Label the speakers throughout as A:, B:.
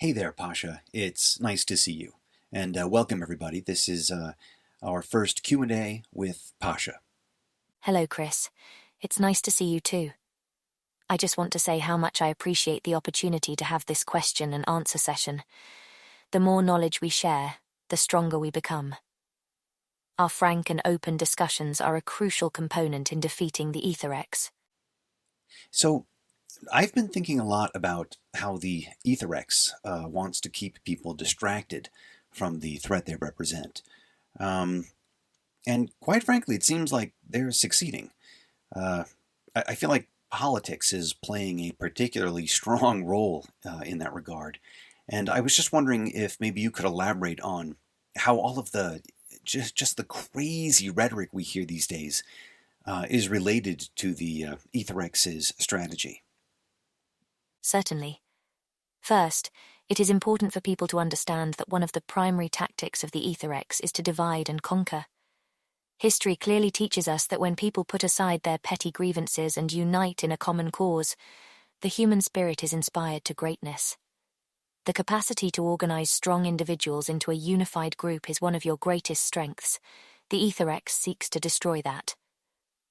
A: Hey there, Pasha. It's nice to see you. And welcome, everybody. This is our first Q&A with Pasha.
B: Hello, Chris. It's nice to see you too. I just want to say how much I appreciate the opportunity to have this question and answer session. The more knowledge we share, the stronger we become. Our frank and open discussions are a crucial component in defeating the Aethyrex.
A: So, I've been thinking a lot about how the Aethyrex wants to keep people distracted from the threat they represent. Um, and quite frankly, it seems like they're succeeding. Uh, I feel like politics is playing a particularly strong role in that regard. And I was just wondering if maybe you could elaborate on how all of the just the crazy rhetoric we hear these days is related to the Aethyrex's strategy.
B: Certainly. First, it is important for people to understand that one of the primary tactics of the Aethyrex is to divide and conquer. History clearly teaches us that when people put aside their petty grievances and unite in a common cause, the human spirit is inspired to greatness. The capacity to organize strong individuals into a unified group is one of your greatest strengths. The Aethyrex seeks to destroy that.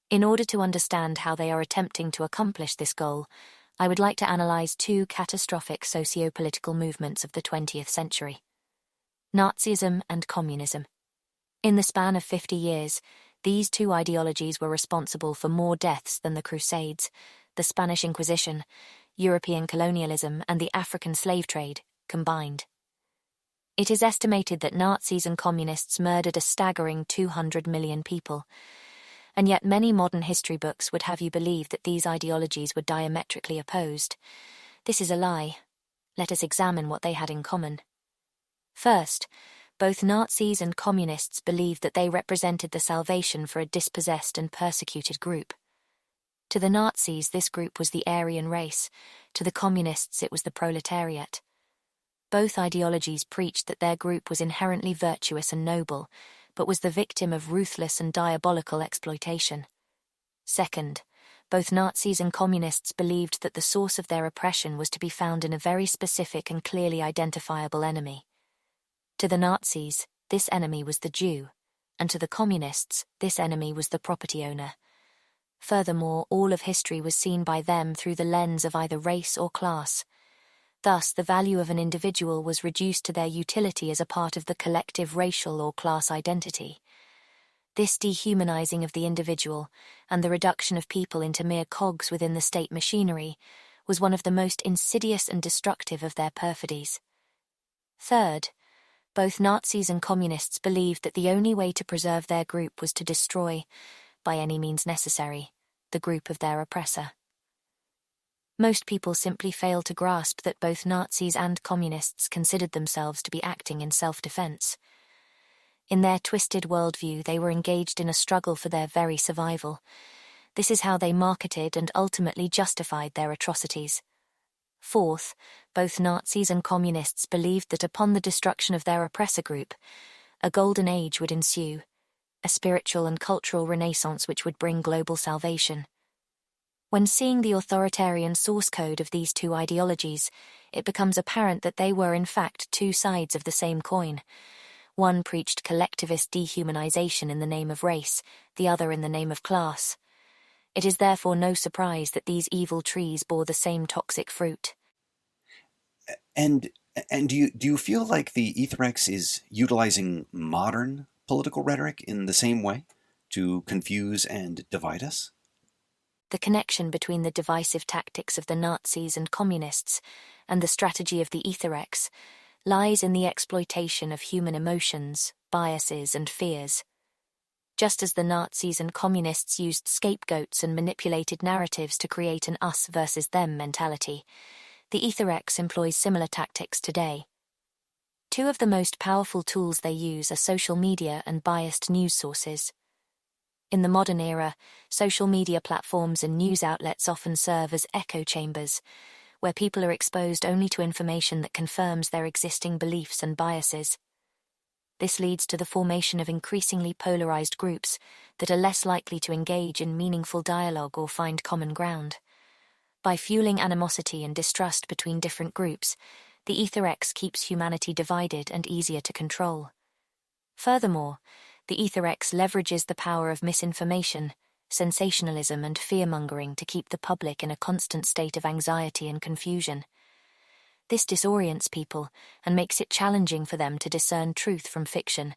B: In order to understand how they are attempting to accomplish this goal, I would like to analyze two catastrophic socio-political movements of the 20th century: Nazism and communism. In the span of 50 years, these two ideologies were responsible for more deaths than the Crusades, the Spanish Inquisition, European colonialism, and the African slave trade combined. It is estimated that Nazis and communists murdered a staggering 200 million people, and yet many modern history books would have you believe that these ideologies were diametrically opposed. This is a lie. Let us examine what they had in common. First, both Nazis and communists believed that they represented the salvation for a dispossessed and persecuted group. To the Nazis, this group was the Aryan race. To the communists, it was the proletariat. Both ideologies preached that their group was inherently virtuous and noble, but was the victim of ruthless and diabolical exploitation. Second, both Nazis and communists believed that the source of their oppression was to be found in a very specific and clearly identifiable enemy. To the Nazis, this enemy was the Jew, and to the communists, this enemy was the property owner. Furthermore, all of history was seen by them through the lens of either race or class. Thus, the value of an individual was reduced to their utility as a part of the collective racial or class identity. This dehumanizing of the individual, and the reduction of people into mere cogs within the state machinery, was one of the most insidious and destructive of their perfidies. Third, both Nazis and communists believed that the only way to preserve their group was to destroy, by any means necessary, the group of their oppressor. Most people simply fail to grasp that both Nazis and communists considered themselves to be acting in self-defense. In their twisted worldview, they were engaged in a struggle for their very survival. This is how they marketed and ultimately justified their atrocities. Fourth, both Nazis and communists believed that upon the destruction of their oppressor group, a golden age would ensue, a spiritual and cultural renaissance which would bring global salvation. When seeing the authoritarian source code of these two ideologies, it becomes apparent that they were in fact two sides of the same coin. One preached collectivist dehumanization in the name of race, the other in the name of class. It is therefore no surprise that these evil trees bore the same toxic fruit.
A: And and do you feel like the Aethyrex is utilizing modern political rhetoric in the same way to confuse and divide us?
B: The connection between the divisive tactics of the Nazis and communists and the strategy of the Aethyrex lies in the exploitation of human emotions, biases, and fears. Just as the Nazis and communists used scapegoats and manipulated narratives to create an us versus them mentality, the Aethyrex employs similar tactics today. Two of the most powerful tools they use are social media and biased news sources. In the modern era, social media platforms and news outlets often serve as echo chambers, where people are exposed only to information that confirms their existing beliefs and biases. This leads to the formation of increasingly polarized groups that are less likely to engage in meaningful dialogue or find common ground. By fueling animosity and distrust between different groups, The Aethyrex keeps humanity divided and easier to control. Furthermore, the Aethyrex leverages the power of misinformation, sensationalism, and fear-mongering to keep the public in a constant state of anxiety and confusion. This disorients people and makes it challenging for them to discern truth from fiction,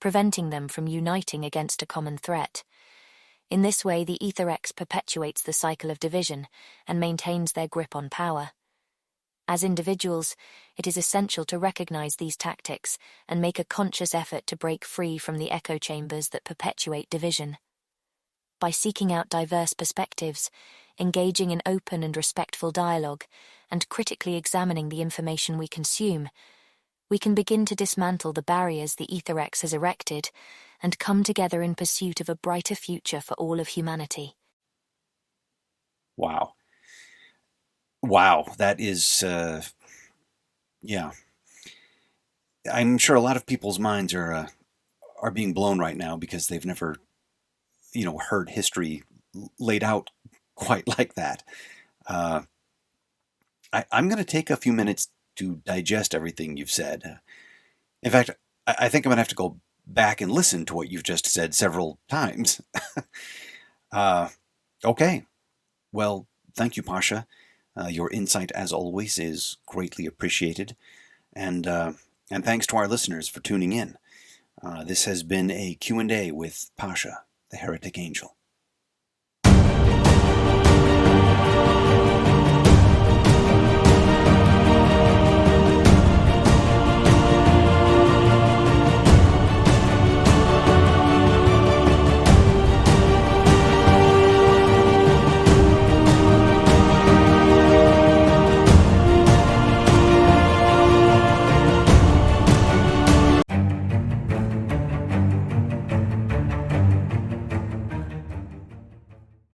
B: preventing them from uniting against a common threat. In this way, the Aethyrex perpetuates the cycle of division and maintains their grip on power. As individuals, it is essential to recognize these tactics and make a conscious effort to break free from the echo chambers that perpetuate division. By seeking out diverse perspectives, engaging in open and respectful dialogue, and critically examining the information we consume, we can begin to dismantle the barriers the Aethyrex has erected and come together in pursuit of a brighter future for all of humanity.
A: Wow. Wow, that is, yeah. I'm sure a lot of people's minds are being blown right now because they've never, heard history laid out quite like that. Uh, I'm going to take a few minutes to digest everything you've said. In fact, I think I'm going to have to go back and listen to what you've just said several times. uh, okay, well, thank you, Pasha. Your insight, as always, is greatly appreciated, and thanks to our listeners for tuning in. This has been a Q&A with Pasha, the Heretic Angel.